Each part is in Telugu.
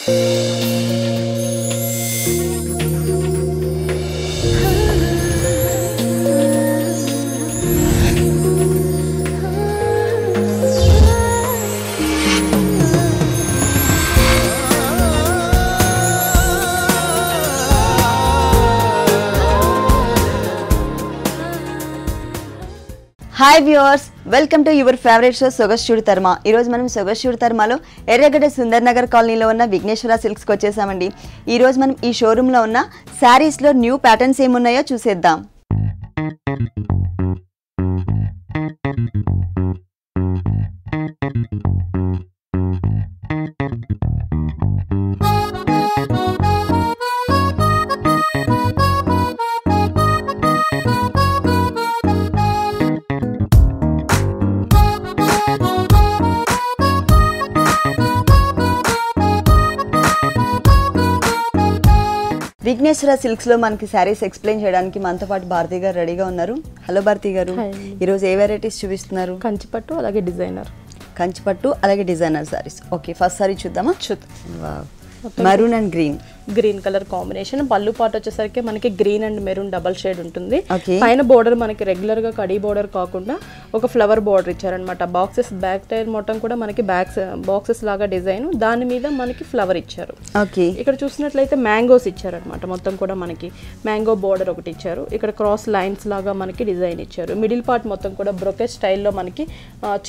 Hi viewers, welcome to your favorite show Sogashudi Tarma. ఈ రోజు మనం Sogashudi Tarmalo ఎర్రగడ్డ సుందర్ నగర్ కాలనీలో ఉన్న విఘ్నేశ్వర సిల్క్స్ కి వచ్చేసామండి. ఈ రోజు మనం ఈ షోరూమ్ లో ఉన్న సారీస్ లో న్యూ ప్యాటర్న్స్ ఏమున్నాయో చూసేద్దాం. విఘ్నేశ్వర సిల్క్స్ లో మనకి సారీస్ ఎక్స్ప్లెయిన్ చేయడానికి మనతో పాటు భారతి గారు రెడీగా ఉన్నారు. హలో భారతి గారు, ఈ రోజు ఏ వెరైటీస్ చూపిస్తున్నారు? కంచిపట్టు అలాగే designer sarees. Okay, first saree చూద్దామా? Wow, maroon and green colour combination. పళ్ళు పాట వచ్చేసరికి మనకి green and maroon double shade ఉంటుంది. పైన బోర్డర్ మనకి రెగ్యులర్ గా కడీ బోర్డర్ కాకుండా ఒక ఫ్లవర్ బోర్డర్ ఇచ్చారనమాట. బాక్సెస్ బ్యాక్ టైర్ మొత్తం కూడా మనకి బాక్సెస్ లాగా డిజైన్, దాని మీద మనకి ఫ్లవర్ ఇచ్చారు. ఇక్కడ చూసినట్లయితే మ్యాంగోస్ ఇచ్చారనమాట. మొత్తం కూడా మనకి మ్యాంగో బోర్డర్ ఒకటి ఇచ్చారు. ఇక్కడ క్రాస్ లైన్స్ లాగా మనకి డిజైన్ ఇచ్చారు. మిడిల్ పార్ట్ మొత్తం కూడా బ్రొకెట్ స్టైల్లో మనకి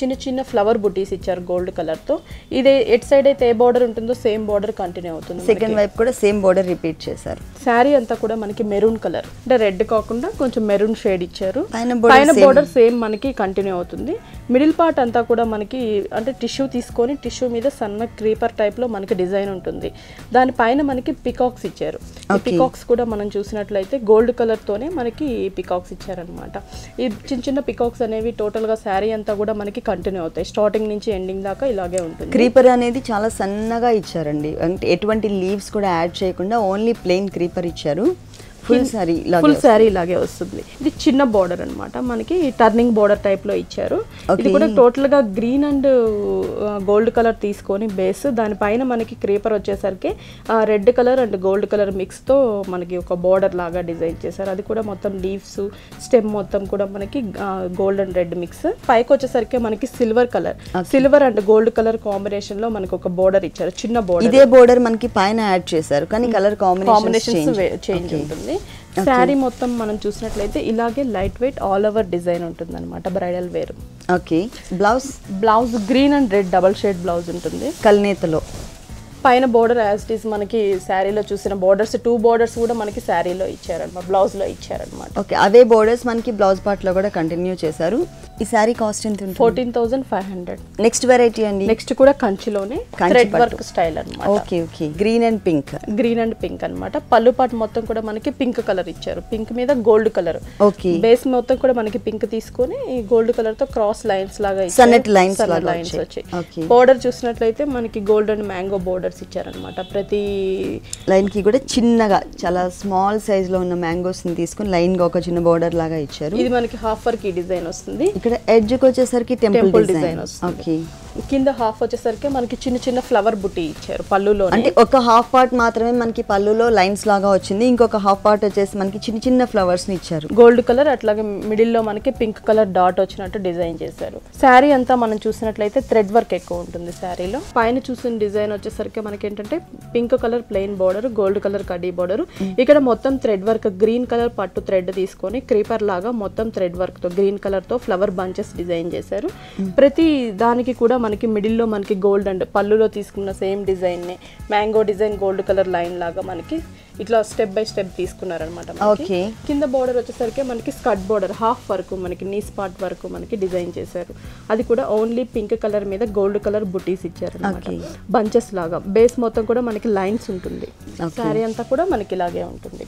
చిన్న చిన్న ఫ్లవర్ బుటీస్ ఇచ్చారు గోల్డ్ కలర్ తో. ఇదే ఎట్ సైడ్ అయితే ఏ బోర్డర్ ఉంటుందో సేమ్ బోర్డర్ కంటిన్యూ అవుతుంది. సెకండ్ వైపు కూడా సేమ్ బోర్డర్ రిపీట్ చేశారు. శారీ అంతా కూడా మనకి మెరూన్ కలర్, అంటే రెడ్ కాకుండా కొంచెం మెరూన్ షేడ్ ఇచ్చారు. పైన బోర్డర్ సేమ్ మనకి కంటిన్యూ అవుతుంది. మిడిల్ పార్ట్ అంతా కూడా మనకి అంటే టిష్యూ తీసుకొని టిష్యూ మీద సన్న క్రీపర్ టైప్ లో మనకి డిజైన్ ఉంటుంది. దానిపైన మనకి పికాక్స్ ఇచ్చారు. ఈ పికాక్స్ కూడా మనం చూసినట్లయితే గోల్డ్ కలర్ తోనే మనకి పికాక్స్ ఇచ్చారనమాట. ఈ చిన్న చిన్న పికాక్స్ అనేవి టోటల్ గా శారీ అంతా కూడా మనకి కంటిన్యూ అవుతాయి. స్టార్టింగ్ నుంచి ఎండింగ్ దాకా ఇలాగే ఉంటుంది. క్రీపర్ అనేది చాలా సన్నగా ఇచ్చారండి, అంటే ఎటువంటి లీవ్స్ కూడా యాడ్ చేయకుండా ఓన్లీ ప్లెయిన్ క్రీపర్ ఇచ్చారు. ఫుల్ శారీ ఇలాగే వస్తుంది. ఇది చిన్న బోర్డర్ అనమాట, మనకి టర్నింగ్ బోర్డర్ టైప్ లో ఇచ్చారు. ఇది కూడా టోటల్ గా గ్రీన్ అండ్ గోల్డ్ కలర్ తీసుకొని బేస్, దానిపైన మనకి క్రీపర్ వచ్చేసరికి red colour and gold colour mix తో మనకి ఒక బోర్డర్ లాగా డిజైన్ చేశారు. అది కూడా మొత్తం లీవ్స్ స్టెమ్ మొత్తం కూడా మనకి గోల్డ్ అండ్ రెడ్ మిక్స్. పైకి వచ్చేసరికి మనకి silver and gold colour combination లో మనకి ఒక బోర్డర్ ఇచ్చారు. చిన్న బోర్డర్, ఇదే బోర్డర్ మనకి పైన యాడ్ చేశారు కానీ కలర్ కాంబినేషన్ చేంజ్ ఉంటుంది. శారీ మొత్తం మనం చూసినట్లయితే ఇలాగే light weight all over design ఉంటుంది అనమాట, bridal wear. Okay, blouse green and red double shade blouse ఉంటుంది కల్నేతలో. పైన బోర్డర్ యాజ్ ఇట్ ఈస్ మనకి శారీలో చూసిన బోర్డర్స్ 2 బోర్డర్స్ కూడా మనకి శారీలో ఇచ్చారనమాట, బ్లౌజ్ లో ఇచ్చారనమాట. ఓకే, అవే బోర్డర్స్ మనకి బ్లౌజ్ పార్ట్ లో కూడా కంటిన్యూ చేశారు. ఈ శారీ కాస్ట్ ఎంత ఉంటుంది? 14,500. నెక్స్ట్ వెరైటీ అండి. నెక్స్ట్ కూడా కంచిలోనే థ్రెడ్ వర్క్ స్టైల్ అన్నమాట. ఓకే, గ్రీన్ అండ్ పింక్ అన్నమాట. పళ్ళు పాటు మొత్తం కూడా మనకి పింక్ కలర్ ఇచ్చారు. పింక్ మీద గోల్డ్ కలర్. ఓకే, బేస్ మొత్తం కూడా మనకి పింక్ తీసుకొని గోల్డ్ కలర్ తో క్రాస్ లైన్స్ లాగా లైన్స్ వచ్చాయి. బోర్డర్ చూసినట్లయితే మనకి గోల్డ్ అండ్ మ్యాంగో బోర్డర్ ఇచ్చారనమాట. ప్రతి లైన్ కి కూడా చిన్నగా చాలా స్మాల్ సైజ్ లో ఉన్న మ్యాంగోస్ ని తీసుకొని లైన్ గా ఒక చిన్న బోర్డర్ లాగా ఇచ్చారు. ఇది మనకి హాఫ్ వర్క్ డిజైన్ వస్తుంది. ఇక్కడ ఎడ్జ్ కి వచ్చేసరికి టెంపుల్ డిజైన్ వస్తుంది. ఓకే, కింద హాఫ్ వచ్చేసరికి మనకి చిన్న చిన్న ఫ్లవర్ బుట్టి ఇచ్చారు పళ్ళులో. అంటే ఒక హాఫ్ పార్ట్ మాత్రమే మనకి పళ్ళులో లైన్స్ లాగా వచ్చింది, ఇంకొక హాఫ్ పార్ట్ వచ్చేసి మనకి చిన్న చిన్న ఫ్లవర్స్ ని ఇచ్చారు. గోల్డ్ కలర్ అట్లాగే మిడిల్ లో మనకి పింక్ కలర్ డాట్ వచ్చినట్టు డిజైన్ చేశారు. శారీ అంతా మనం చూసినట్లయితే థ్రెడ్ వర్క్ ఎక్కువ ఉంటుంది శారీలో. పైన చూసిన డిజైన్ వచ్చేసరికి మనకి ఏంటంటే pink colour plain border, gold colour కడ్డీ బోర్డర్. ఇక్కడ మొత్తం థ్రెడ్ వర్క్ గ్రీన్ కలర్ పట్టు థ్రెడ్ తీసుకొని క్రీపర్ లాగా మొత్తం థ్రెడ్ వర్క్ తో గ్రీన్ కలర్ తో ఫ్లవర్ బంచెస్ డిజైన్ చేశారు. ప్రతి దానికి కూడా మనకి మిడిల్ లో మనకి గోల్డ్ అండ్ పళ్ళులో తీసుకున్న సేమ్ డిజైన్ ని mango design gold colour line లాగా మనకి ఇట్లా స్టెప్ బై స్టెప్ తీసుకున్నారనమాట. కింద బోర్డర్ వచ్చేసరికి మనకి స్కర్ట్ బోర్డర్ హాఫ్ వరకు మనకి నీ స్పాట్ వరకు మనకి డిజైన్ చేశారు. అది కూడా ఓన్లీ పింక్ కలర్ మీద గోల్డ్ కలర్ బుటీస్ ఇచ్చారు అనమాట, బంచెస్ లాగా. బేస్ మొత్తం కూడా మనకి లైన్స్ ఉంటుంది. శారీ అంతా కూడా మనకి ఇలాగే ఉంటుంది.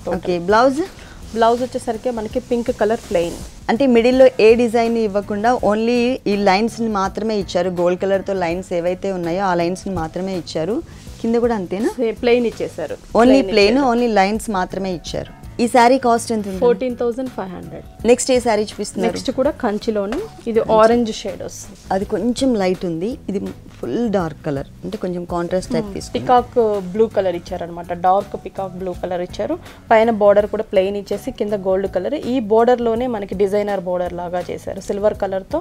బ్లౌజ్ వచ్చేసరికి మనకి పింక్ కలర్ ప్లెయిన్, అంటే మిడిల్లో ఏ డిజైన్ ఇవ్వకుండా ఓన్లీ ఈ లైన్స్ ని మాత్రమే ఇచ్చారు. గోల్డ్ కలర్ తో లైన్స్ ఏవైతే ఉన్నాయో ఆ లైన్స్ ని మాత్రమే ఇచ్చారు. కింద కూడా అంతేనా? ప్లెయిన్ ఇచ్చేసారు. ఓన్లీ ప్లెయిన్, ఓన్లీ లైన్స్ మాత్రమే ఇచ్చారు. ఈ సారీ కాస్ట్ ఎంత ఉంది? 14,500. నెక్స్ట్ ఏ సారీ చూపిస్తున్నారు? నెక్స్ట్ కూడా కంచిలోనే, ఇది ఆరెంజ్ షేడ్ వస్తుంది. అది కొంచెం లైట్ ఉంది, ఇది ఫుల్ డార్క్ కలర్, అంటే కొంచెం కాంట్రాస్ట్ టైప్ తీసుకున్నారు. పికాక్ బ్లూ కలర్ ఇచ్చారనమాట, డార్క్ పికాక్ బ్లూ కలర్ ఇచ్చారు. పైన బోర్డర్ కూడా ప్లెయిన్ ఇచ్చేసి కింద గోల్డ్ కలర్. ఈ బోర్డర్లోనే మనకి డిజైనర్ బోర్డర్ లాగా చేశారు, సిల్వర్ కలర్తో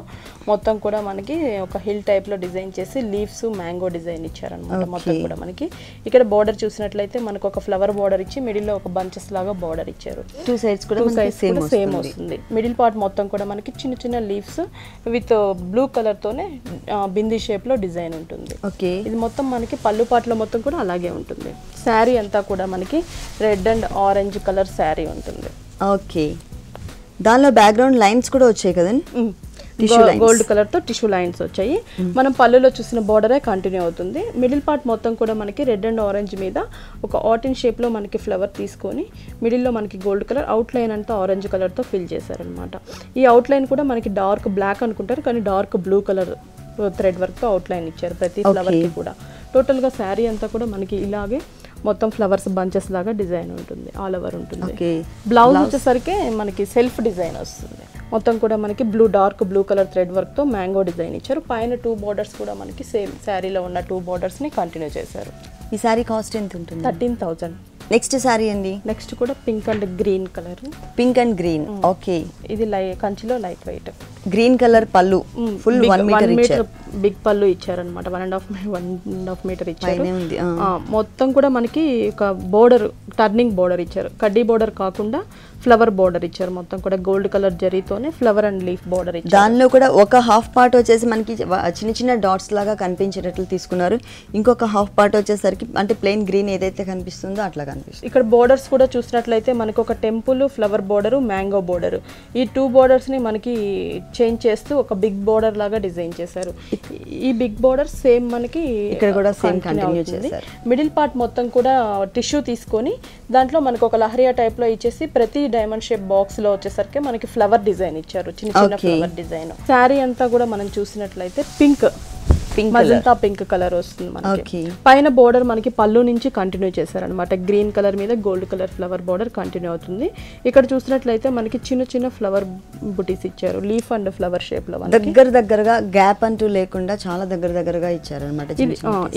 మొత్తం కూడా మనకి ఒక హిల్ టైప్లో డిజైన్ చేసి లీవ్స్ మ్యాంగో డిజైన్ ఇచ్చారనమాట. మొత్తం కూడా మనకి ఇక్కడ బోర్డర్ చూసినట్లయితే మనకు ఒక ఫ్లవర్ బోర్డర్ ఇచ్చి మిడిల్లో ఒక బంచెస్ లాగా బోర్డర్ ఇచ్చారు. టూ సైడ్స్ కూడా సేమ్ వస్తుంది. మిడిల్ పార్ట్ మొత్తం కూడా మనకి చిన్న చిన్న లీవ్స్ విత్ బ్లూ కలర్ తోనే బిందీ షేప్ లో డిజైన్ ఉంటుంది. ఓకే, ఇది మొత్తం మనకి పళ్ళు పాటలో మొత్తం కూడా అలాగే ఉంటుంది. శారీ అంతా కూడా మనకి red and orange colour sari ఉంటుంది. ఓకే, దానిలో బ్యాక్గ్రౌండ్ లైన్స్ కూడా వచ్చాయి కదండి, గోల్డ్ కలర్ తో టిష్యూ లైన్స్ వచ్చాయి. మనం పళ్ళులో చూసిన బోర్డరే కంటిన్యూ అవుతుంది. మిడిల్ పార్ట్ మొత్తం కూడా మనకి రెడ్ అండ్ ఆరెంజ్ మీద ఒక ఆటిన్ షేప్ లో మనకి ఫ్లవర్ తీసుకొని మిడిల్ లో మనకి గోల్డ్ కలర్, అవుట్ లైన్ అంతా ఆరెంజ్ కలర్ తో ఫిల్ చేశారనమాట. ఈ అవుట్ లైన్ కూడా మనకి డార్క్ బ్లాక్ అనుకుంటారు, కానీ dark blue colour thread work తో అవుట్ లైన్ ఇచ్చారు ప్రతి ఫ్లవర్ కి కూడా. టోటల్ గా శారీ అంతా కూడా మనకి ఇలాగే మొత్తం ఫ్లవర్స్ బంచెస్ లాగా డిజైన్ ఉంటుంది, ఆల్ ఓవర్ ఉంటుంది. బ్లౌజ్ వచ్చేసరికి మనకి సెల్ఫ్ డిజైన్ వస్తుంది. మొత్తం కూడా మనకి dark blue colour thread work తో మ్యాంగో డిజైన్ ఇచ్చారు. పైన 2 బోర్డర్స్ కూడా మనకి సేమ్ శారీలో ఉన్న 2 బోర్డర్స్ ని కంటిన్యూ చేశారు. ఈ శారీ కాస్ట్ ఎంత ఉంటుంది? 13,000. నెక్స్ట్ శారీ అండి, నెక్స్ట్ కూడా pink and green colour. Pink and green. Okay, ఇది కంచిలో లైట్ వెయిట్ గ్రీన్ కలర్ పళ్ళు, ఫుల్ 1 మీటర్ బిగ్ పళ్ళు ఇచ్చారనమాట. 1.5 మీటర్ ఇచ్చారు. ఉంది. మొత్తం కూడా మనకి ఒక బోర్డర్, టర్నింగ్ బోర్డర్ ఇచ్చారు. కడ్డీ బోర్డర్ కాకుండా ఫ్లవర్ బోర్డర్ ఇచ్చారు. మొత్తం కూడా గోల్డ్ కలర్ జరీతోనే ఫ్లవర్ అండ్ లీఫ్ బోర్డర్ ఇచ్చారు. దానిలో కూడా ఒక హాఫ్ పార్ట్ వచ్చేసి మనకి చిన్న చిన్న డాట్స్ లాగా కనిపించేటట్లు తీసుకున్నారు. ఇంకొక హాఫ్ పార్ట్ వచ్చేసరికి అంటే ప్లెయిన్ గ్రీన్ ఏదైతే కనిపిస్తుందో అట్లా కనిపిస్తుంది. ఇక్కడ బోర్డర్స్ కూడా చూసినట్లయితే మనకు ఒక temple, flower border, mango border, ఈ 2 బోర్డర్స్ ని మనకి చేంజ్ చేస్తూ ఒక బిగ్ బోర్డర్ లాగా డిజైన్ చేశారు. ఈ బిగ్ బోర్డర్ సేమ్ మనకి ఇక్కడ కూడా సేమ్ కంటిన్యూ చేశారు. మిడిల్ పార్ట్ మొత్తం కూడా టిష్యూ తీసుకొని దాంట్లో మనకు ఒక లహరియా టైప్ లో ఇచ్చేసి ప్రతి డైమండ్ షేప్ బాక్స్ లో వచ్చేసరికి మనకి ఫ్లవర్ డిజైన్ ఇచ్చారు, చిన్న చిన్న ఫ్లవర్ డిజైన్. శారీ అంతా కూడా మనం చూసినట్లయితే పింక్ మజంతా పింక్ కలర్ వస్తుంది మనకి. పైన బోర్డర్ మనకి పళ్ళు నుంచి కంటిన్యూ చేశారనమాట. గ్రీన్ కలర్ మీద gold colour flower border continue అవుతుంది. ఇక్కడ చూసినట్లయితే మనకి చిన్న చిన్న ఫ్లవర్ బుటీస్ ఇచ్చారు, లీఫ్ అండ్ ఫ్లవర్ షేప్ లో. దగ్గరగా గ్యాప్ అంటూ లేకుండా చాలా దగ్గరగా ఇచ్చారనమాట.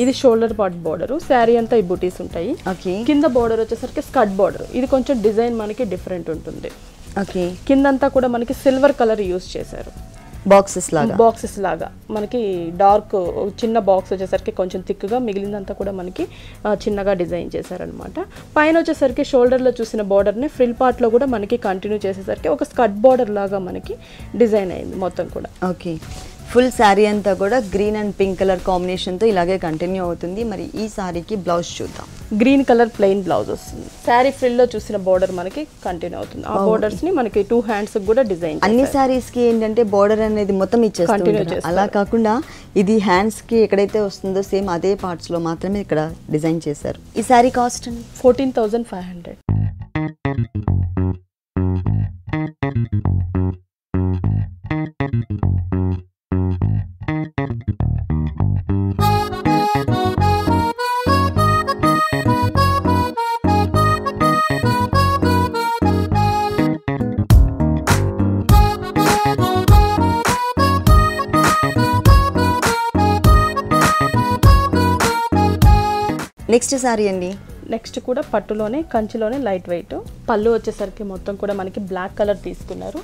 ఇది షోల్డర్ పార్ట్ బోర్డర్. శారీ అంతా ఈ బుటీస్ ఉంటాయి. కింద బోర్డర్ వచ్చేసరికి స్కర్ట్ బోర్డర్. ఇది కొంచెం డిజైన్ మనకి డిఫరెంట్ ఉంటుంది. కిందంతా కూడా మనకి సిల్వర్ కలర్ యూజ్ చేశారు. బాక్సెస్ లాగా మనకి డార్క్ చిన్న బాక్స్ వచ్చేసరికి కొంచెం థిక్గా, మిగిలిందంతా కూడా మనకి చిన్నగా డిజైన్ చేశారనమాట. పైన వచ్చేసరికి షోల్డర్లో చూసిన బార్డర్ని ఫ్రిల్ పార్ట్లో కూడా మనకి కంటిన్యూ చేసేసరికి ఒక స్కర్ట్ బార్డర్ లాగా మనకి డిజైన్ అయింది మొత్తం కూడా. ఓకే, ఫుల్ శారీ అంతా కూడా గ్రీన్ అండ్ పింక్ కలర్ కాంబినేషన్తో ఇలాగే కంటిన్యూ అవుతుంది. మరి ఈ శారీకి బ్లౌజ్ చూద్దాం. గ్రీన్ కలర్ ప్లెయిన్ బ్లౌజ్ వస్తుంది. శారీ ఫ్రిల్లో చూసిన బోర్డర్ మనకి కంటిన్యూ అవుతుంది. ఆ బోర్డర్స్ ని మనకి 2 హ్యాండ్స్ కూడా డిజైన్. అన్ని శారీస్ కి ఏంటంటే బోర్డర్ అనేది మొత్తం ఇచ్చేస్తారు. అలా కాకుండా ఇది హ్యాండ్స్ కి ఎక్కడైతే వస్తుందో సేమ్ అదే పార్ట్స్ లో మాత్రమే ఇక్కడ డిజైన్ చేశారు. ఈ శారీ కాస్ట్ 14,500. నెక్స్ట్ శారీ అండి, నెక్స్ట్ కూడా పట్టులోనే కంచిలోనే లైట్ వెయిట్. పళ్ళు వచ్చేసరికి మొత్తం కూడా మనకి బ్లాక్ కలర్ తీసుకున్నారు.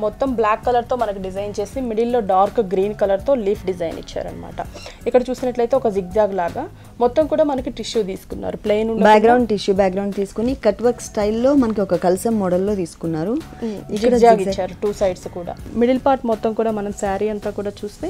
మొత్తం బ్లాక్ కలర్ తో మనకి డిజైన్ చేసి మిడిల్ లో డార్క్ గ్రీన్ కలర్ తో లీఫ్ డిజైన్ ఇచ్చారనమాట. ఇక్కడ చూసినట్లయితే ఒక జిగ్జాగ్ లాగా మొత్తం కూడా మనకి టిష్యూ తీసుకున్నారు. ప్లెయిన్ బ్యాక్గ్రౌండ్ టిష్యూ బ్యాక్గ్రౌండ్ తీసుకుని కట్ వర్క్ స్టైల్లో మనకి ఒక కల్సం మోడల్లో తీసుకున్నారు. జిగ్జాగ్ ఇచ్చారు 2 సైడ్స్ కూడా. మిడిల్ పార్ట్ మొత్తం కూడా మనం శారీ అంతా కూడా చూస్తే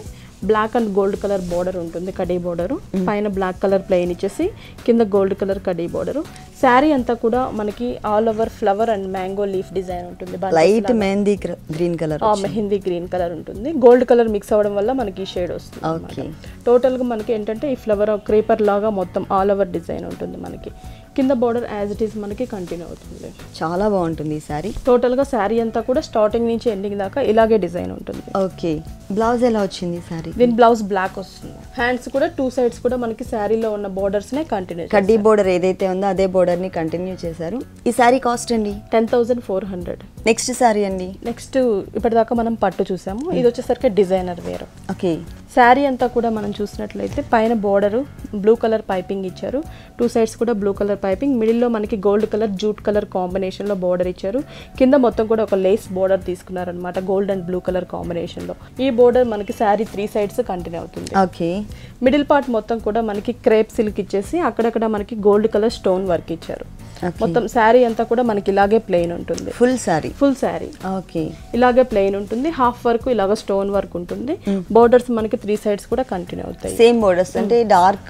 black and gold colour border ఉంటుంది, కడీ బోర్డర్. పైన బ్లాక్ కలర్ ప్లెయిన్ ఇచ్చేసి కింద గోల్డ్ కలర్ కడీ బోర్డర్. శారీ అంతా కూడా మనకి all over flower and mango leaf design ఉంటుంది. Light mehndi green colour, mehndi green colour ఉంటుంది. గోల్డ్ కలర్ మిక్స్ అవ్వడం వల్ల మనకి ఈ షేడ్ వస్తుంది. టోటల్ గా మనకి ఏంటంటే ఈ ఫ్లవర్ క్రీపర్ లాగా మొత్తం ఆల్ ఓవర్ డిజైన్ ఉంటుంది మనకి. కింద బోర్డర్ యాజ్ ఇట్ ఈస్ మనకి కంటిన్యూ అవుతుంది. చాలా బాగుంటుంది ఈ శారీ. టోటల్ గా శారీ అంతా కూడా స్టార్టింగ్ నుంచి ఎండింగ్ దాకా ఇలాగే డిజైన్ ఉంటుంది. ఓకే, బ్లౌజ్ ఎలా వచ్చింది శారీ? దీని బ్లౌజ్ బ్లాక్ వస్తుంది. హ్యాండ్స్ కూడా 2 సైడ్స్ కూడా మనకి శారీలో ఉన్న బోర్డర్స్ నే కంటిన్యూ, కడ్డీ బోర్డర్ ఏదైతే ఉందో అదే బోర్డర్ ని కంటిన్యూ చేశారు. ఈ శారీ కాస్ట్ అండి 10,400. నెక్స్ట్ సారీ అండి. నెక్స్ట్ ఇప్పటిదాకా మనం పట్టు చూసాము, ఇది వచ్చేసరికి డిజైనర్ వేర్. ఓకే. శారీ అంతా కూడా మనం చూసినట్లయితే పైన బోర్డరు బ్లూ కలర్ పైపింగ్ ఇచ్చారు, 2 సైడ్స్ కూడా బ్లూ కలర్ పైపింగ్, మిడిల్లో మనకి గోల్డ్ కలర్ జూట్ కలర్ కాంబినేషన్లో బోర్డర్ ఇచ్చారు. కింద మొత్తం కూడా ఒక లేస్ బోర్డర్ తీసుకున్నారనమాట గోల్డ్ అండ్ బ్లూ కలర్ కాంబినేషన్లో. ఈ బోర్డర్ మనకి శారీ 3 సైడ్స్ కంటిన్యూ అవుతుంది. ఓకే. మిడిల్ పార్ట్ మొత్తం కూడా మనకి క్రేప్ సిల్క్ ఇచ్చేసి అక్కడక్కడ మనకి గోల్డ్ కలర్ స్టోన్ వర్క్ ఇచ్చారు. మొత్తం శారీ అంతా కూడా మనకి ఇలాగే ప్లెయిన్ ఉంటుంది. ఫుల్ శారీ. ఓకే. ఇలాగే ప్లెయిన్ ఉంటుంది, హాఫ్ వర్క్ ఇలాగ స్టోన్ వర్క్ ఉంటుంది. బోర్డర్స్ మనకి 3 సైడ్స్ కూడా కంటిన్యూ అవుతాయి. సేమ్ బోర్డర్స్ అంటే డార్క్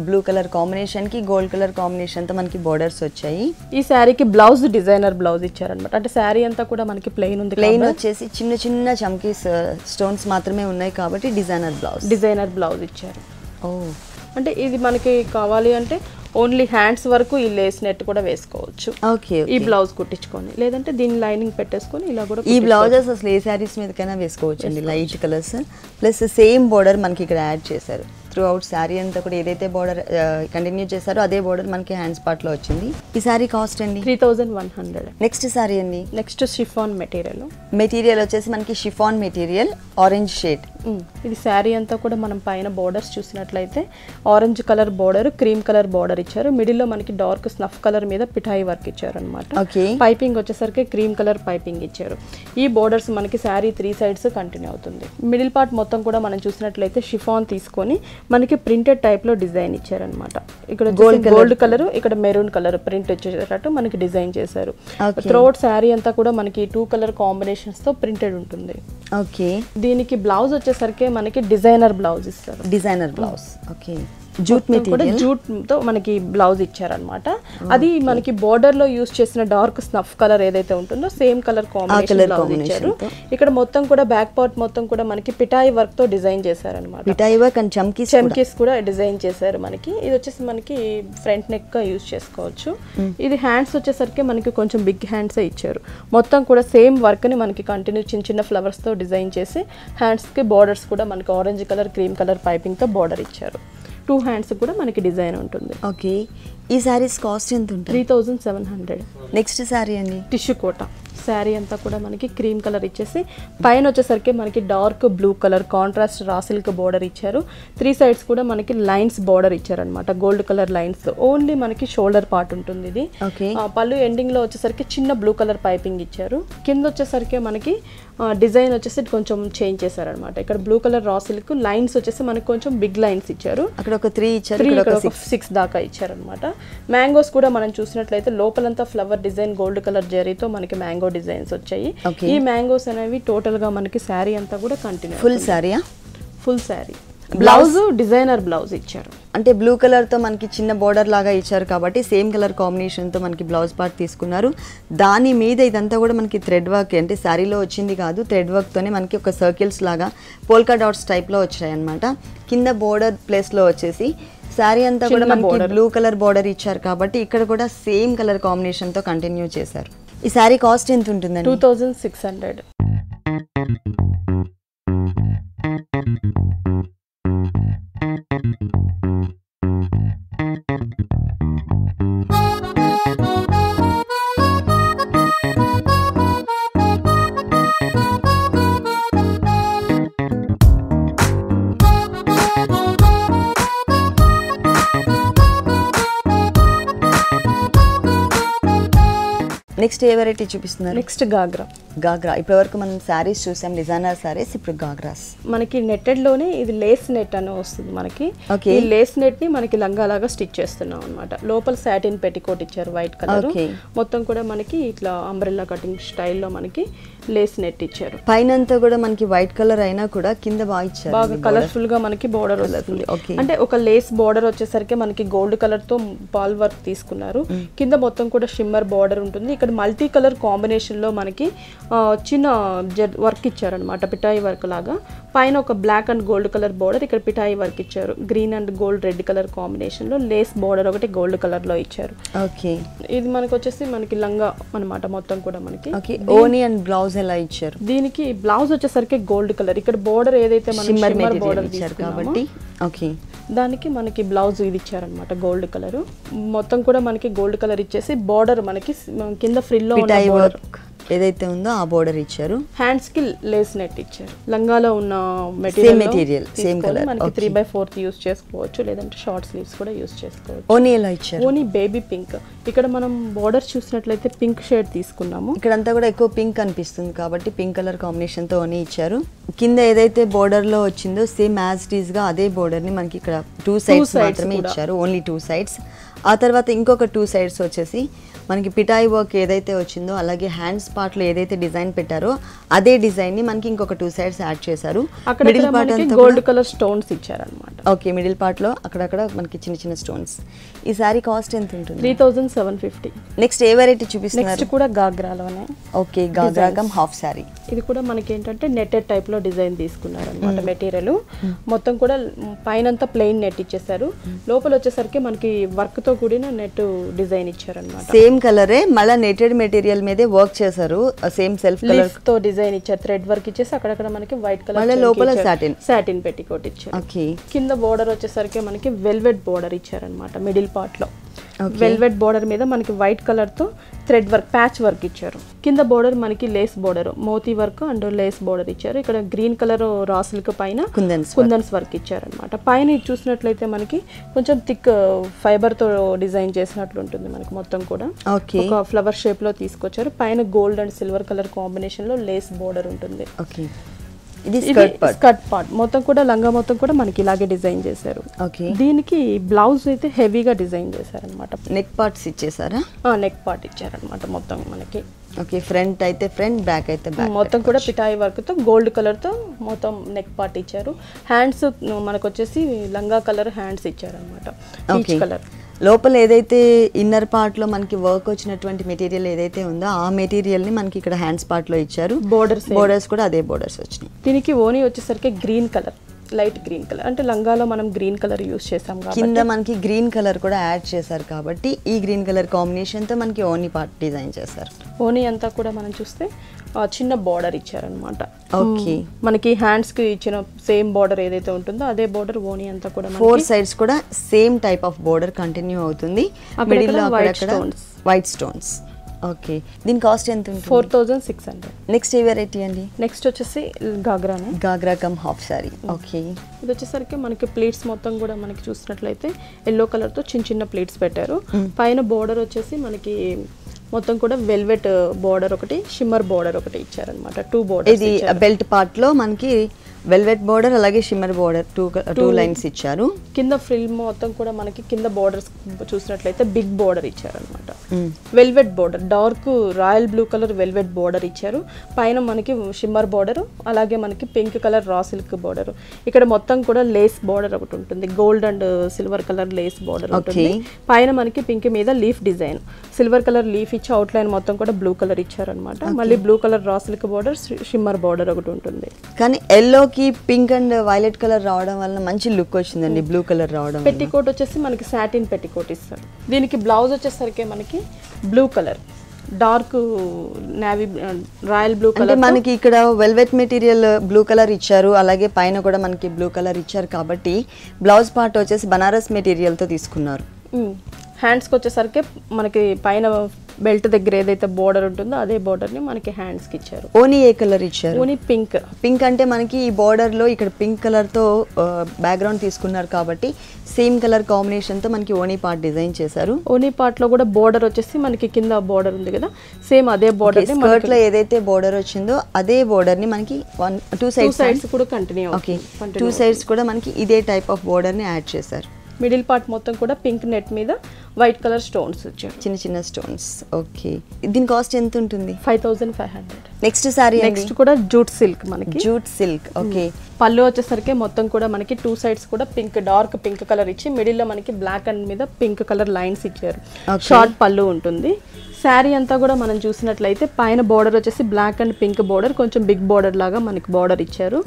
బ్లూ కలర్ కాంబినేషన్ కి గోల్డ్ కలర్ కాంబినేషన్ తో మనకి బోర్డర్స్ వచ్చాయి. ఈ శారీకి బ్లౌజ్ డిజైనర్ బ్లౌజ్ ఇచ్చారనమాట. అంటే శారీ అంతా కూడా మనకి ప్లెయిన్ ఉంది, ప్లెయిన్ వచ్చేసి చిన్న చిన్న చమ్కీస్ స్టోన్స్ మాత్రమే ఉన్నాయి కాబట్టి డిజైనర్ బ్లౌజ్ ఇచ్చారు. ఓ, అంటే ఇది మనకి కావాలి అంటే ఓన్లీ హ్యాండ్స్ వరకు ఈ లేస్ నెట్ కూడా వేసుకోవచ్చు. ఓకే. ఈ బ్లౌజ్ కుట్టించుకొని, లేదంటే దీని లైనింగ్ పెట్టేసుకొని ఇలా కూడా. ఈ బ్లౌజెస్ అసలు ఏ శారీస్ మీదకైనా వేసుకోవచ్చు అండి. Light colours plus same border మనకి ఇక్కడ యాడ్ చేశారు. త్రూ అవుట్ శారీ అంతా కూడా ఏదైతే బోర్డర్ కంటిన్యూ చేశారో అదే బోర్డర్ మనకి హ్యాండ్స్ పార్ట్ లో వచ్చింది. ఈ శారీ కాస్ట్ అండి 3100. నెక్స్ట్ శారీ అండి. నెక్స్ట్ షిఫాన్ మెటీరియల్ వచ్చేసి మనకి షిఫాన్ మెటీరియల్, ఆరెంజ్ షేడ్. ఇది శారీ అంతా కూడా మనం పైన బోర్డర్స్ చూసినట్లయితే orange colour border, cream colour border ఇచ్చారు. మిడిల్ లో మనకి డార్క్ స్నఫ్ కలర్ మీద పిఠాయి వర్క్ ఇచ్చారు అనమాట. పైపింగ్ వచ్చేసరికి క్రీమ్ కలర్ పైపింగ్ ఇచ్చారు. ఈ బోర్డర్స్ మనకి శారీ 3 సైడ్స్ కంటిన్యూ అవుతుంది. మిడిల్ పార్ట్ మొత్తం కూడా మనం చూసినట్లయితే షిఫాన్ తీసుకొని మనకి ప్రింటెడ్ టైప్ లో డిజైన్ ఇచ్చారనమాట. ఇక్కడ గోల్డ్ కలర్, ఇక్కడ మెరూన్ కలర్ ప్రింట్ వచ్చేటట్టు మనకి డిజైన్ చేశారు. త్రోట్ శారీ అంతా కూడా మనకి 2 కలర్ కాంబినేషన్స్ తో ప్రింటెడ్ ఉంటుంది. ఓకే. దీనికి బ్లౌజ్ వచ్చేసరికి మనకి డిజైనర్ బ్లౌజ్ ఇస్తారు. ఓకే. జూట్ మెటీరియల్, జూట్ తో మనకి బ్లౌజ్ ఇచ్చారనమాట. అది మనకి బోర్డర్ లో యూస్ చేసిన డార్క్ స్నఫ్ కలర్ ఏదైతే ఉంటుందో సేమ్ కలర్ కాంబినేషన్ బ్లౌజ్ ఇచ్చారు. ఇక్కడ మొత్తం కూడా బ్యాక్ పార్ట్ మొత్తం కూడా మనకి పిఠాయి వర్క్ తో డిజైన్ చేశారనమాట. పిఠాయి వర్క్ అండ్ చమ్కీస్ కూడా డిజైన్ చేశారు మనకి. ఇది వచ్చేసి మనకి ఫ్రంట్ నెక్ గా యూస్ చేసుకోవచ్చు. ఇది హ్యాండ్స్ వచ్చేసరికి మనకి కొంచెం బిగ్ హ్యాండ్స్ ఇచ్చారు. మొత్తం కూడా సేమ్ వర్క్ ని మనకి కంటిన్యూ చిన్న చిన్న ఫ్లవర్స్ తో డిజైన్ చేసి హ్యాండ్స్ కి బోర్డర్స్ కూడా మనకి orange colour, cream colour piping తో బోర్డర్ ఇచ్చారు. 2 హ్యాండ్స్ కూడా మనకి డిజైన్ ఉంటుంది. ఓకే. ఈ సారీస్ కాస్ట్ ఎంత ఉంటుంది? 3700. నెక్స్ట్ సారీ అండి టిష్యూ కోట. శారీ అంతా కూడా మనకి క్రీమ్ కలర్ ఇచ్చేసి పైన వచ్చేసరికి మనకి dark blue colour contrast raw silk border ఇచ్చారు. 3 సైడ్స్ కూడా మనకి లైన్స్ బోర్డర్ ఇచ్చారనమాట, గోల్డ్ కలర్ లైన్స్. ఓన్లీ మనకి షోల్డర్ పార్ట్ ఉంటుంది ఇది. పళ్ళు ఎండింగ్ లో వచ్చేసరికి చిన్న బ్లూ కలర్ పైపింగ్ ఇచ్చారు. కింద వచ్చేసరికి మనకి డిజైన్ వచ్చేసి కొంచెం చేంజ్ చేశారనమాట. ఇక్కడ blue colour raw silk lines వచ్చేసి మనకి కొంచెం బిగ్ లైన్స్ ఇచ్చారు. అక్కడ ఒక 3 ఇచ్చారు, ఇక్కడ ఒక 6 దాకా ఇచ్చారనమాట. మ్యాంగోస్ కూడా మనం చూసినట్లయితే లోపలంతా ఫ్లవర్ డిజైన్ గోల్డ్ కలర్ జరీతో మనకి మ్యాంగో డిజైన్స్ వచ్చాయి. ఈ మ్యాంగోస్ అనేవి టోటల్ గా మనకి శారీ అంతా కూడా continue. Full sari blouse designer blouse ఇచ్చారు. అంటే బ్లూ కలర్ తో మనకి చిన్న బోర్డర్ లాగా ఇచ్చారు కాబట్టి సేమ్ కలర్ కాంబినేషన్ తో మనకి బ్లౌజ్ పార్ట్ తీసుకున్నారు. దాని మీద ఇదంతా కూడా మనకి థ్రెడ్ వర్క్, అంటే శారీలో వచ్చింది కాదు, థ్రెడ్ వర్క్ తోనే మనకి ఒక సర్కిల్స్ లాగా పోల్కా డాట్స్ టైప్ లో వచ్చాయి అన్నమాట. కింద బోర్డర్ ప్లేస్ లో వచ్చేసి శారీ అంతా కూడా మనకి బ్లూ కలర్ బోర్డర్ ఇచ్చారు కాబట్టి ఇక్కడ కూడా సేమ్ కలర్ కాంబినేషన్ తో కంటిన్యూ చేశారు. ఈ శారీ కాస్ట్ ఎంత ఉంటుందండి? 2600. నెక్స్ట్ ఏ వెరైటీ చూపిస్తున్నారు? నెక్స్ట్ గాగ్రా. ఇప్పటి వరకు మనం శారీస్ చూసాం, డిజైనర్ శారీస్, ఇప్పుడు గాగ్రాస్. మనకి నెట్టెడ్ లోనే ఇది లేస్ నెట్ అని వస్తుంది మనకి. ఈ లేస్ నెట్ ని మనకి లంగా లాగా స్టిచ్ చేస్తున్నాం అన్నమాట. లోపల సాటిన్ పెట్టికోట్ ఇచ్చారు వైట్ కలర్. మొత్తం కూడా మనకి ఇట్లా అంబ్రెల్లా కటింగ్ స్టైల్లో మనకి లేస్ నెట్ ఇచ్చారు. పైన అంతా కూడా మనకి వైట్ కలర్ అయినా కూడా కింద బాగా ఇచ్చారు, బాగా కలర్ఫుల్ గా మనకి బోర్డర్ వస్తుంది. అంటే ఒక లేస్ బోర్డర్ వచ్చేసరికి మనకి గోల్డ్ కలర్ తో పాల్ వర్క్ తీసుకున్నారు. కింద మొత్తం కూడా షిమ్మర్ బోర్డర్ ఉంటుంది. ఇక్కడ మల్టీ కలర్ కాంబినేషన్ లో మనకి చిన్న వర్క్ ఇచ్చారనమాట, పిఠాయి వర్క్ లాగా. పైన ఒక black and gold colour border, ఇక్కడ పిఠాయి వర్క్ ఇచ్చారు. Green and gold red colour combination లో లేస్ బోర్డర్ ఒకటి గోల్డ్ కలర్ లో ఇచ్చారు. ఓకే. ఇది మనకి వచ్చేసి మనకి లంగా అనమాట. మొత్తం కూడా మనకి ఓని అండ్ బ్లౌజ్ ఎలా ఇచ్చారు? దీనికి బ్లౌజ్ వచ్చేసరికి గోల్డ్ కలర్. ఇక్కడ బోర్డర్ ఏదైతే మనం షిమ్మర్ బోర్డర్ ఇచ్చారు కాబట్టి దానికి మనకి బ్లౌజ్ ఇది ఇచ్చారనమాట గోల్డ్ కలర్. మొత్తం కూడా మనకి గోల్డ్ కలర్ ఇచ్చేసి బోర్డర్ మనకి కింద ఫ్రిల్ లో ఏదైతే ఉందో ఆ బోర్డర్ ఇచ్చారు. హ్యాండ్స్ కి లేస్ నెట్ ఇచ్చారు. లంగాలో ఉన్న సేమ్ మెటీరియల్ సేమ్ కలర్. మనకి 3/4 యూస్ చేసుకోవచ్చు, లేదంటే షార్ట్ స్లీవ్స్ కూడా యూస్ చేసుకోవచ్చు. ఓనీ ఎలా ఇచ్చారు? ఓనీ బేబీ పింక్. ఇక్కడ మనం బోర్డర్ చూసినట్లయితే పింక్ షేడ్ తీసుకున్నాము. ఇక్కడంతా కూడా ఎక్కువ పింక్ అనిపిస్తుంది కాబట్టి పింక్ కలర్ కాంబినేషన్ తో ఓనీ ఇచ్చారు. కింద ఏదైతే బోర్డర్ లో వచ్చిందో సేమ్ యాజ్ ఇట్ ఈస్ గా అదే బోర్డర్ ని మనకి ఇక్కడ 2 సైడ్స్ మాత్రమే ఇచ్చారు. Only 2 sides. ఆ తర్వాత ఇంకొక 2 సైడ్స్ వచ్చేసి మనకి పిటాయి వర్క్ ఏదైతే వచ్చిందో అలాగే హ్యాండ్స్ పార్ట్ లో ఏదైతే డిజైన్ పెట్టారో అదే డిజైన్ ని మనకి ఇంకొక 2 సైడ్స్ యాడ్ చేశారు. మిడిల్ పార్ట్ అంతా గోల్డ్ కలర్ స్టోన్స్ ఇచ్చారన్నమాట. ఓకే, మిడిల్ పార్ట్ లో అక్కడక్కడ మనకి చిన్న చిన్న స్టోన్స్. ఈ సారీ కాస్ట్ ఎంత ఉంటుంది? 3750. నెక్స్ట్ ఏ వెరైటీ చూపిస్తున్నారు? నెక్స్ట్ కూడా గాగ్రాలోనే. Okay, ghagra cum half sari. ఇది కూడా మనకి ఏంటంటే నెట్టెడ్ టైప్ లో డిజైన్ తీసుకున్నారు అనమాట. మెటీరియల్ మొత్తం కూడా పైనంతా ప్లెయిన్ నెట్ ఇచ్చేసారు. లోపల వచ్చేసరికి మనకి వర్క్ తో కూడిన నెట్ డిజైన్ ఇచ్చారన్నమాట. సేమ్ కలరే మళ్ళీ నెటెడ్ మెటీరియల్ మీదే వర్క్ చేశారు. సేమ్ సెల్ఫ్ కలర్ తో డిజైన్ ఇచ్చారు. థ్రెడ్ వర్క్ ఇచ్చేసి అక్కడక్కడ మనకి వైట్ కలర్ లోపల సాటిన్ పెట్టికోట్ ఇచ్చారు. ఓకే, కింద బోర్డర్ వచ్చేసరికి మనకి వెల్వెట్ బోర్డర్ ఇచ్చారనమాట. మిడిల్ పార్ట్ లో వెల్వెట్ బోర్డర్ మీద మనకి వైట్ కలర్ తో థ్రెడ్ వర్క్ ప్యాచ్ వర్క్ ఇచ్చారు. కింద బోర్డర్ మనకి లేస్ బోర్డర్, మోతీ వర్క్ అండ్ లేస్ బోర్డర్ ఇచ్చారు. ఇక్కడ గ్రీన్ కలర్ రా సిల్క్ పైన కుందన్స్ వర్క్ ఇచ్చారనమాట. పైన ఇది చూసినట్లయితే మనకి కొంచెం థిక్ ఫైబర్ తో డిజైన్ చేసినట్లు ఉంటుంది మనకి మొత్తం కూడా. ఒక ఫ్లవర్ షేప్ లో తీసుకొచ్చారు. పైన gold and silver colour combination లో లేస్ బోర్డర్ ఉంటుంది. ఇది స్కర్ట్ పార్ట్ మొత్తం కూడా లంగా మొత్తం కూడా మనకి ఇలాగే డిజైన్ చేశారు. దీనికి బ్లౌజ్ అయితే హెవీగా డిజైన్ చేశారనమాట. నెక్ పార్ట్స్ ఇచ్చేసారా? నెక్ పార్ట్ ఇచ్చారనమాట మొత్తం మనకి. ఓకే, ఫ్రంట్ అయితే ఫ్రంట్, బ్యాక్ అయితే బ్యాక్. మొత్తం కూడా పిటాయి వర్క్ తో గోల్డ్ కలర్ తో మొత్తం నెక్ పార్ట్ ఇచ్చారు. హ్యాండ్స్ మనకు వచ్చేసి లంగా కలర్ హ్యాండ్స్ ఇచ్చారనమాట. Peach colour. లోపల ఏదైతే ఇన్నర్ పార్ట్ లో మనకి వర్క్ వచ్చినటువంటి మెటీరియల్ ఏదైతే ఉందో ఆ మెటీరియల్ ని మనకి ఇక్కడ హ్యాండ్స్ పార్ట్ లో ఇచ్చారు. బోర్డర్స్ కూడా అదే బోర్డర్స్ వచ్చినాయి. దీనికి ఓనీ వచ్చేసరికి green colour, light green colour. అంటే లంగాలో మనం గ్రీన్ కలర్ యూస్ చేసాం కాబట్టి కింద మనకి గ్రీన్ కలర్ కూడా యాడ్ చేశారు కాబట్టి ఈ గ్రీన్ కలర్ కాంబినేషన్ తో మనకి ఓనీ పార్ట్ డిజైన్ చేశారు. ఓనీ అంతా కూడా మనం చూస్తే చిన్న బార్డర్ ఇచ్చారనమాట. ఓకే, మనకి హ్యాండ్స్ కి ఇచ్చిన సేమ్ బార్డర్ ఏదైతే ఉంటుందో అదే బార్డర్ ఓనీ అంతా కూడా 4 సైడ్స్ కూడా same type of border continue అవుతుంది. మిడిల్ లో వైట్ స్టోన్స్. ఓకే, దీని కాస్ట్ ఎంత ఉంటుంది? 4600. నెక్స్ట్ ఏ వెరైటీ అండి? నెక్స్ట్ వచ్చేసి ghagra cum half sari. Okay, ఇది వచ్చేసరికి మనకి ప్లీట్స్ మొత్తం కూడా మనకి చూసినట్లయితే ఎల్లో కలర్ తో చిన్న చిన్న ప్లీట్స్ పెట్టారు. పైన బోర్డర్ వచ్చేసి మనకి మొత్తం కూడా వెల్వెట్ బోర్డర్ ఒకటి, షిమ్మర్ బోర్డర్ ఒకటి ఇచ్చారనమాట. 2 బోర్డర్. ఇది బెల్ట్ పార్ట్ లో మనకి వెల్వెట్ బోర్డర్ అలాగే షిమ్మర్ బోర్డర్ 2 లైన్స్ ఇచ్చారు. కింద ఫ్రిల్ మొత్తం కూడా మనకి కింద బోర్డర్స్ చూసినట్లయితే బిగ్ బోర్డర్ ఇచ్చారనమాట. Velvet border, dark royal blue colour velvet border ఇచ్చారు. పైన మనకి షిమ్మర్ బోర్డర్ అలాగే మనకి pink colour raw silk border. ఇక్కడ మొత్తం కూడా లేస్ బోర్డర్ ఒకటి ఉంటుంది. Gold and silver colour lace border ఉంటుంది. పైన మనకి పింక్ మీద leaf design, silver colour leaf ఇచ్చి అవుట్ లైన్ మొత్తం కూడా బ్లూ కలర్ ఇచ్చారనమాట. మళ్ళీ blue colour raw silk border, shimmer border ఒకటి ఉంటుంది. కానీ yellow pink and violet colour రావడం వల్ల మంచి లుక్ వచ్చిందండి. బ్లూ కలర్ రావడం. పెట్టికోట్ వచ్చేసి మనకి సాటిన్ పెట్టికోట్ ఇస్తారు. దీనికి బ్లౌజ్ వచ్చేసరికి మనకి blue colour, dark navy royal blue colour. మనకి ఇక్కడ వెల్వెట్ మెటీరియల్ బ్లూ కలర్ ఇచ్చారు, అలాగే పైన కూడా మనకి బ్లూ కలర్ ఇచ్చారు కాబట్టి బ్లౌజ్ పార్ట్ వచ్చేసి బనారస్ మెటీరియల్ తో తీసుకున్నారు. హ్యాండ్స్కి వచ్చేసరికి మనకి పైన బెల్ట్ దగ్గర ఏదైతే బోర్డర్ ఉంటుందో అదే బోర్డర్ ని మనకి హ్యాండ్స్ కి ఇచ్చారు. ఓనీ ఏ కలర్ ఇచ్చారు? ఓనీ పింక్. పింక్ అంటే మనకి ఈ బోర్డర్ లో ఇక్కడ పింక్ కలర్ తో బ్యాక్గ్రౌండ్ తీసుకున్నారు కాబట్టి సేమ్ కలర్ కాంబినేషన్ తో మనకి ఓనీ పార్ట్ డిజైన్ చేశారు. ఓనీ పార్ట్ లో కూడా బోర్డర్ వచ్చేసి మనకి కింద బోర్డర్ ఉంది కదా, సేమ్ అదే బోర్డర్ స్కర్ట్ లో ఏదైతే బోర్డర్ వచ్చిందో అదే బోర్డర్ ని మనకి 2 సైడ్స్ కూడా కంటిన్యూ. ఓకే, 2 సైడ్స్ కూడా మనకి ఇదే టైప్ ఆఫ్ బోర్డర్ ని యాడ్ చేశారు. మిడిల్ పార్ట్ మొత్తం కూడా పింక్ నెట్ మీద వైట్ కలర్ స్టోన్స్ వచ్చాయి, చిన్న చిన్న స్టోన్స్. ఓకే, దీని కాస్ట్ ఎంత ఉంటుంది? 5500. నెక్స్ట్ సారీ, నెక్స్ట్ కూడా జూట్ సిల్క్. మనకి జూట్ సిల్క్. ఓకే, పళ్ళు వచ్చేసరికి మొత్తం కూడా మనకి 2 సైడ్స్ కూడా పింక్, డార్క్ పింక్ కలర్ ఇచ్చి మిడిల్ లో మనకి బ్లాక్ అండ్ మీద పింక్ కలర్ లైన్స్ ఇచ్చారు. షార్ట్ పళ్ళు ఉంటుంది. శారీ అంతా కూడా మనం చూసినట్లయితే పైన బోర్డర్ వచ్చేసి బ్లాక్ అండ్ పింక్ బోర్డర్, కొంచెం బిగ్ బోర్డర్ లాగా మనకి బోర్డర్ ఇచ్చారు.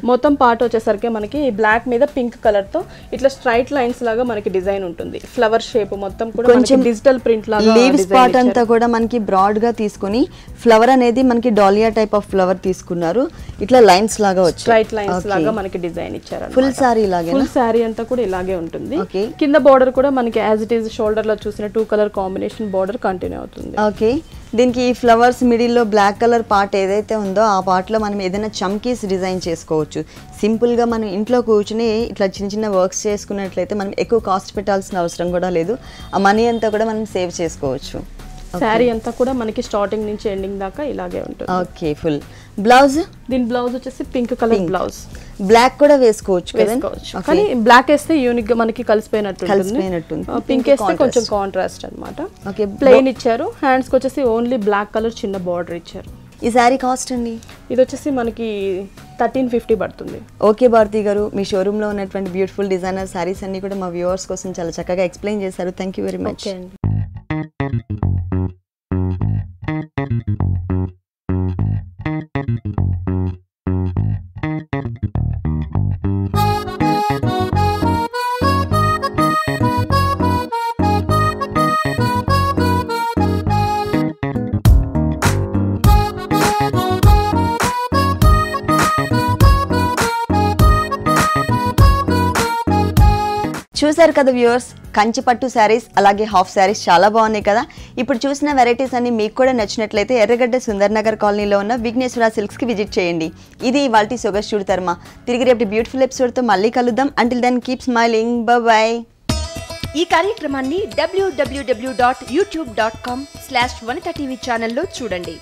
మొత్తం పార్ట్ వచ్చేసరికి మనకి బ్లాక్ మీద పింక్ కలర్ తో ఇట్లా స్ట్రైట్ లైన్స్ లాగా మనకి డిజైన్ ఉంటుంది. ఫ్లవర్ షేప్ మొత్తం మొత్తం కూడా మనకి డిజిటల్ ప్రింట్ లాగా లీవ్స్ పార్ట్ అంతా కూడా మనకి బ్రాడ్ గా తీసుకొని ఫ్లవర్ అనేది మనకి డాలియా టైప్ ఆఫ్ ఫ్లవర్ తీసుకున్నారు. ఇట్లా లైన్స్ లాగా వచ్చాయి, స్ట్రైట్ లైన్స్ లాగా మనకి డిజైన్ ఇచ్చారు. ఫుల్ సారీ లాగే, ఫుల్ సారీ అంతా కూడా ఇలాగే ఉంటుంది. కింద బోర్డర్ కూడా మనకి యాజ్ ఇట్ ఈస్ షోల్డర్ లో చూసిన 2 కలర్ కాంబినేషన్ బోర్డర్ కంటిన్యూ అవుతుంది. ఓకే, దీనికి ఈ ఫ్లవర్స్ మిడిల్ లో బ్లాక్ కలర్ పార్ట్ ఏదైతే ఉందో ఆ పార్ట్ లో మనం ఏదైనా చమ్కీస్ డిజైన్ చేసుకోవచ్చు. సింపుల్ గా మనం ఇంట్లో కూర్చుని ఇట్లా చిన్న చిన్న వర్క్స్ చేసుకున్నట్లయితే మనం ఎక్కువ కాస్ట్ పెట్టాల్సిన అవసరం కూడా లేదు. ఆ మనీ అంతా కూడా మనం సేవ్ చేసుకోవచ్చు. శారీ అంతా కూడా మనకి స్టార్టింగ్ నుంచి ఎండింగ్ దాకా ఇలాగే ఉంటుంది. ఓకే, ఫుల్ బ్లౌజ్, దీని బ్లౌజ్ వచ్చేసి పింక్ కలర్ బ్లౌజ్. బ్లాక్ కూడా వేసుకోవచ్చు కదా, కానీ బ్లాక్ వేస్తే యూనిక్ గా మనకి కలిసిపోయినట్టు పింక్ వేస్తే కొంచెం కాంట్రాస్ట్ అన్నమాట. ఓకే, ప్లెయిన్ ఇచ్చారు. హ్యాండ్స్ కి వచ్చేసి ఓన్లీ బ్లాక్ కలర్ చిన్న బార్డర్ ఇచ్చారు. ఈ శారీ కాస్ట్ అండి? ఇది వచ్చేసి మనకి 1350 పడుతుంది. ఓకే భారతి గారు, మీ షోరూమ్ లో ఉన్నటువంటి బ్యూటిఫుల్ డిజైనర్ శారీస్ అన్ని కూడా మా వ్యూవర్స్ కోసం చాలా చక్కగా ఎక్స్ప్లెయిన్ చేశారు. Thank you very much. చూసారు కదా వ్యూవర్స్, కంచిపట్టు శారీస్ అలాగే హాఫ్ శారీస్ చాలా బాగున్నాయి కదా. ఇప్పుడు చూసిన వెరైటీస్ అన్ని మీకు కూడా నచ్చినట్లయితే ఎర్రగడ్డ సుందర్ నగర్ కాలనీలో ఉన్న విఘ్నేశ్వర సిల్క్స్ కి విజిట్ చేయండి. ఇది ఇవాల్టి సొగసు చూడు తర్మ. తిరిగి రేపు బ్యూటిఫుల్ ఎపిసోడ్ తో మళ్ళీ కలుద్దాం. Until then keep smiling, bye. ఈ కార్యక్రమాన్ని www.youtube.com/vanitha TV ఛానల్లో చూడండి.